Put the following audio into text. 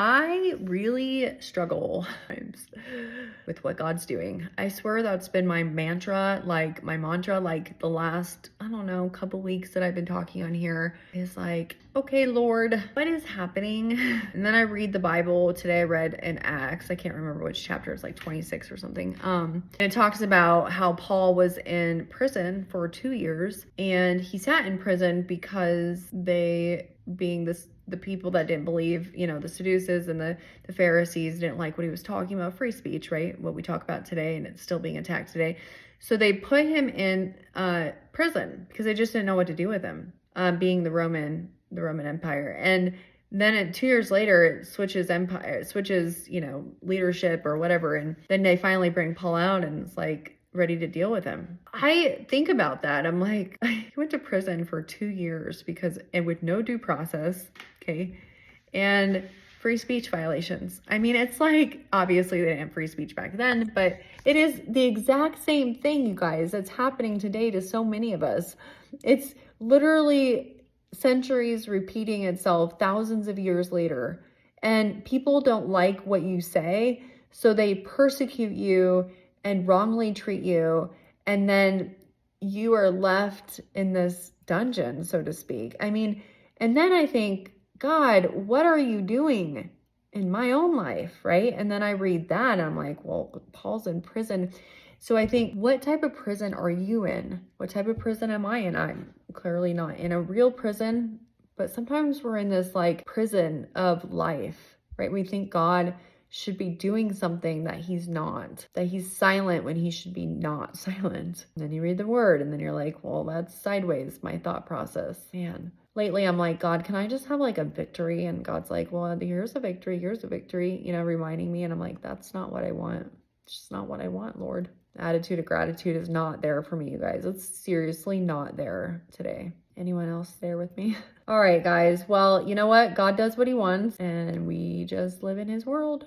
I really struggle sometimes with what God's doing. I swear that's been my mantra, like the last, I don't know, couple weeks that I've been talking on here is like, okay, Lord, what is happening? And then I read the Bible. Today I read in Acts. I can't remember which chapter. It's like 26 or something. And it talks about how Paul was in prison for 2 years, and he sat in prison because the people that didn't believe, the Sadducees and the Pharisees didn't like what he was talking about, free speech, right? What we talk about today, and it's still being attacked today. So they put him in prison because they just didn't know what to do with him, being the Roman Empire. And then 2 years later, it switches leadership or whatever. And then they finally bring Paul out, and it's like, ready to deal with him. I think about that. I'm like, I went to prison for 2 years and with no due process, okay, and free speech violations. I mean, it's like, obviously they didn't have free speech back then, but it is the exact same thing, you guys, that's happening today to so many of us. It's literally centuries repeating itself thousands of years later, and people don't like what you say, so they persecute you and wrongly treat you, and then you are left in this dungeon, so to speak. I mean, and then I think, God, what are you doing in my own life, right? And then I read that, and I'm like, well, Paul's in prison. So I think, what type of prison are you in? What type of prison am I in? I'm clearly not in a real prison, but sometimes we're in this like prison of life, right? We think God should be doing something that he's not, that he's silent when he should be not silent. And then you read the word, and then you're like, well, that's sideways, my thought process. Man, lately I'm like, God, can I just have like a victory? And God's like, well, here's a victory, reminding me. And I'm like, that's not what I want. It's just not what I want, Lord. The attitude of gratitude is not there for me, you guys. It's seriously not there today. Anyone else there with me? All right, guys. Well, you know what? God does what he wants, and we just live in his world.